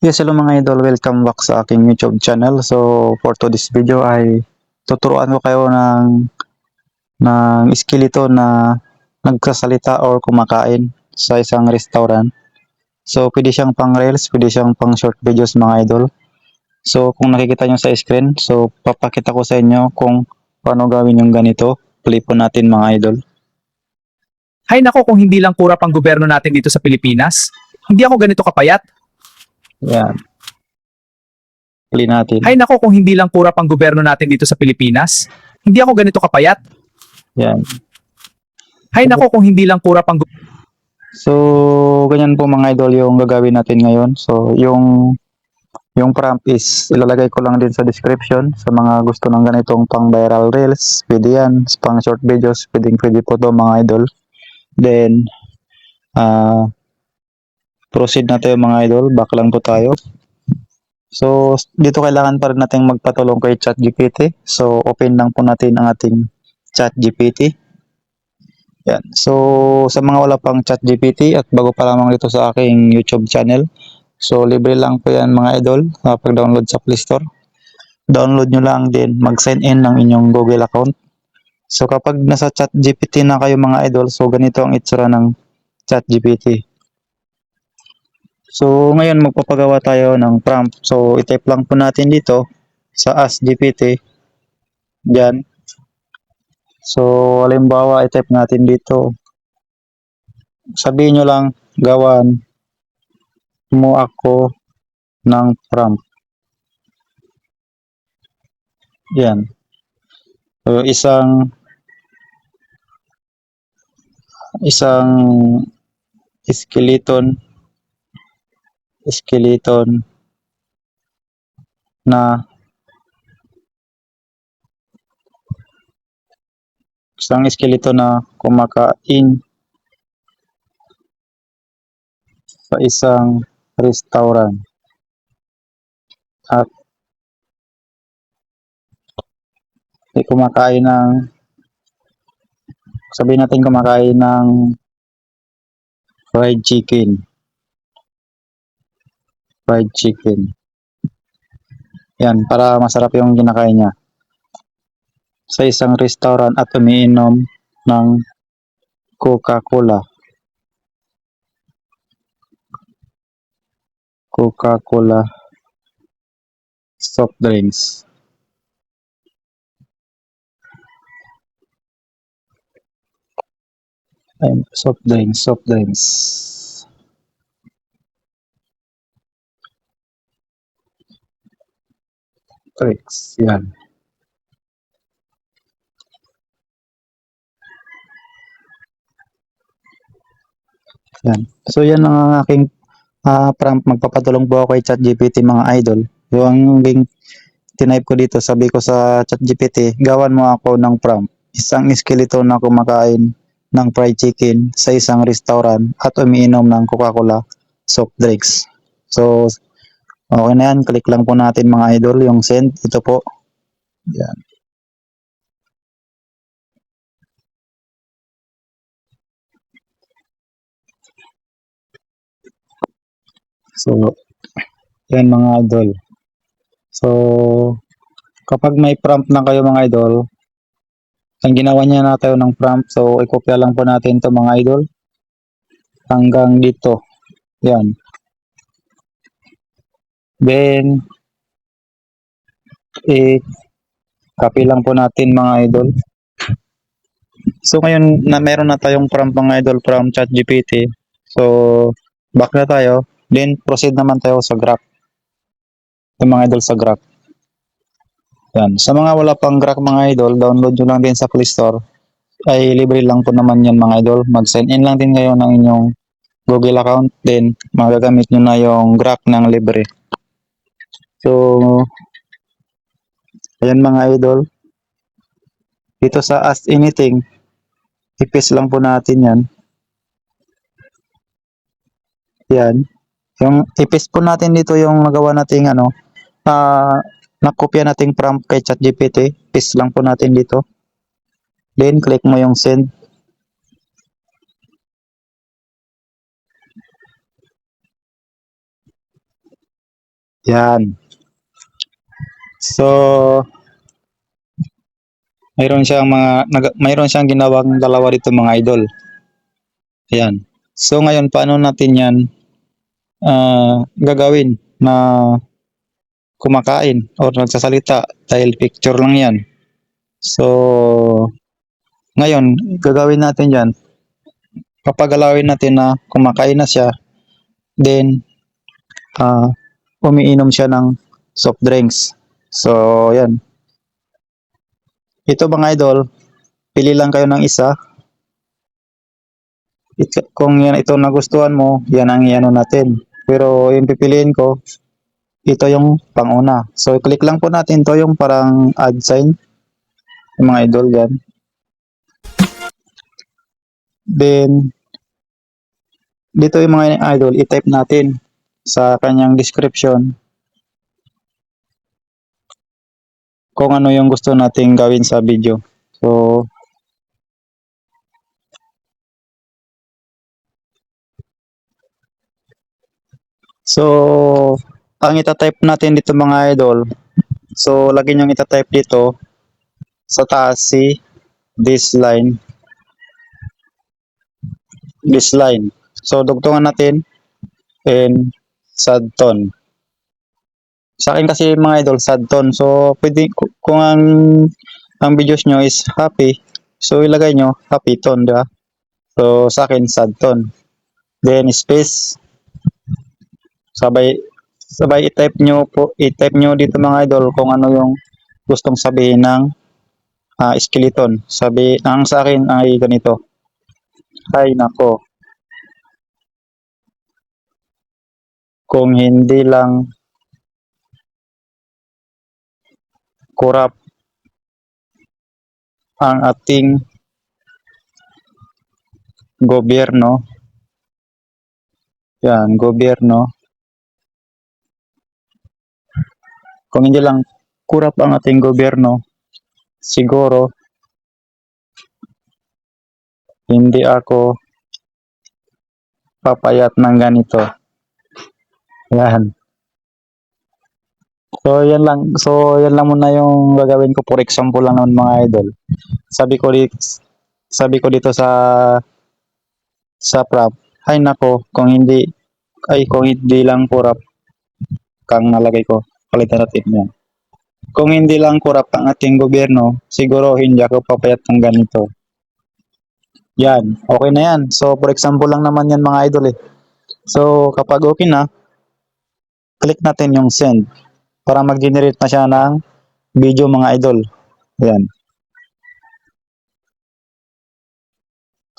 Yes, hello mga idol, welcome back sa aking YouTube channel. So, for today's video ay tuturuan ko kayo ng skeleton na nagsasalita or kumakain sa isang restaurant. So, pwede siyang pang reels, pwede siyang pang short videos mga idol. So, kung nakikita nyo sa screen, so papakita ko sa inyo kung paano gawin yung ganito. Play po natin mga idol. Hay nako, kung hindi lang kurap ang gobyerno natin dito sa Pilipinas, hindi ako ganito kapayat. Yan, play natin. Hay nako, kung hindi lang kurap ang gobyerno natin dito sa Pilipinas, hindi ako ganito kapayat. Yan. Hay nako, kung hindi lang kurap ang So, ganyan po mga idol yung gagawin natin ngayon. So, yung prompt is ilalagay ko lang din sa description sa mga gusto ng ganitong pang viral reels, pwede yan, pang short videos, pwede po to mga idol. Then, proceed na tayo mga idol, back lang po tayo. So, dito kailangan pa rin natin magpatulong kay ChatGPT. So, open lang po natin ang ating ChatGPT. Yan. So, sa mga wala pang ChatGPT at bago pa lamang dito sa aking YouTube channel, so libre lang po yan mga idol, pag-download sa Play Store. Download nyo lang din, mag-sign in ng inyong Google account. So kapag nasa ChatGPT na kayo mga idol, so ganito ang itsura ng ChatGPT. So ngayon magpapagawa tayo ng prompt. So i-type lang po natin dito sa AskGPT. Diyan. So halimbawa i-type natin dito. Sabihin nyo lang, gawan mo ako ng prompt. Yan. So isang skeleton na kumakain sa isang restaurant at kumakain ng sabihin natin kumakain ng fried chicken. Yan, para masarap yung kinakain niya sa isang restaurant at umiinom ng Coca-Cola soft drinks. Soft drinks. Tricks, yan. Yan. So yan ang aking prompt. Magpapatulong po ako kay ChatGPT mga idol. Yung tinype ko dito, sabi ko sa ChatGPT, gawan mo ako ng prompt. Isang skeleton na kumakain ng fried chicken sa isang restaurant at umiinom ng Coca-Cola soft drinks. So, okay na yan. Click lang po natin mga idol yung send. Ito po. Yan. So, yan mga idol. So, kapag may prompt na kayo mga idol, ang ginawa niya na tayo ng prompt, so i-copy lang po natin to mga idol hanggang dito. Yan. Then, i-copy lang po natin mga idol. So ngayon na meron na tayong prompt mga idol from ChatGPT. So, back na tayo. Then, proceed naman tayo sa graph. Yung mga idol sa graph. Yan. Sa mga wala pang graph mga idol, download nyo lang din sa Play Store. Ay libre lang po naman yan mga idol. Mag-sign in lang din kayo ng inyong Google account. Then, magagamit nyo na yung graph ng libre. So, ayan mga idol. Dito sa Ask Anything, i-paste lang po natin yan. Yan. Yung i-paste po natin dito yung nagawa nating nakopya nating prompt kay ChatGPT. Paste lang po natin dito. Then, click mo yung send. Yan. So, mayroon siyang ginawang dalawa dito mga idol. Ayan. So ngayon paano natin 'yan gagawin na kumakain or nagsasalita dahil picture lang 'yan. So ngayon gagawin natin 'yan. Papagalawin natin na kumakain na siya, then umiinom siya ng soft drinks. So 'yan. Ito mga idol, pili lang kayo ng isa. Kung yan ito nagustuhan mo, yan ang iano natin. Pero yung pipiliin ko, ito yung panguna. So click lang po natin to yung parang add sign, yung mga idol yan. Then dito yung mga idol, i-type natin sa kanyang description kung ano yung gusto nating gawin sa video. So ang ita-type natin dito mga idol, so lagi niyong ita-type dito sa taas si this line. So dugtungan natin and sad tone. Sa akin kasi mga idol sad tone. So pwede kung ang videos nyo is happy, so ilagay nyo happy tone, diba? So sa akin sad tone. Then space. Sabay i-type nyo dito mga idol kung ano yung gustong sabihin ng skeleton. Ang sa akin ay ganito. Ay nako. Kung hindi lang kurap ang ating gobyerno. Yan, gobyerno. Kung hindi lang kurap ang ating gobyerno, siguro hindi ako papayat ng ganito. Yan. So yan lang muna yung gagawin ko. For example lang naman mga idol. Sabi ko dito sa prop, ay nako, kung hindi lang kurap kang nalagay ko. Palitan natin yan. Kung hindi lang kurap ang ating gobyerno, siguro hindi ako papayat ng ganito. Yan, okay na yan. So for example lang naman yan mga idol eh. So kapag okay na, click natin yung send para mag-generate na siya ng video mga idol. Yan.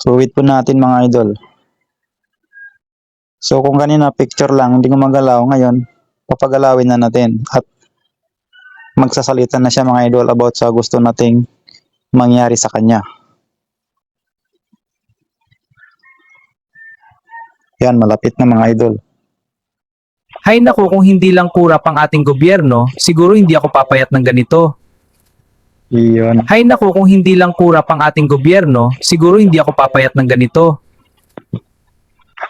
So wait po natin mga idol. So kung kanina picture lang, hindi gumagalaw, ngayon papagalawin na natin at magsasalita na siya mga idol about sa gusto nating mangyari sa kanya. Yan, malapit na mga idol. Hay nako, kung hindi lang kurap ang ating gobyerno, siguro hindi ako papayat ng ganito. Iyon. Hay nako, kung hindi lang kurap ang ating gobyerno, siguro hindi ako papayat ng ganito.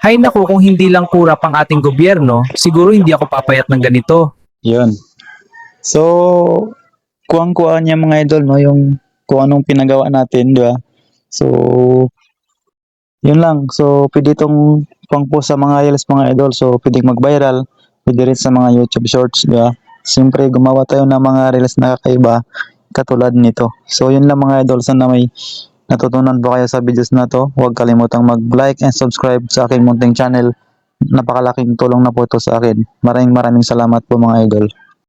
Hay nako, kung hindi lang kurap ang ating gobyerno, siguro hindi ako papayat ng ganito. Yun. So, kuwang-kuha niya mga idol, no? Yung kung anong pinagawa natin, di ba? So, yun lang. So, pwede itong pang-post sa mga reels mga idol. So, pwede mag-viral. Pwede rin sa mga YouTube shorts, di ba? Siyempre, gumawa tayo ng mga reels na kakaiba katulad nito. So, yun lang mga idol. Sana may natutunan po kayo sa videos na to. Huwag kalimutang mag-like and subscribe sa aking munting channel. Napakalaking tulong na po ito sa akin. Maraming salamat po mga idol.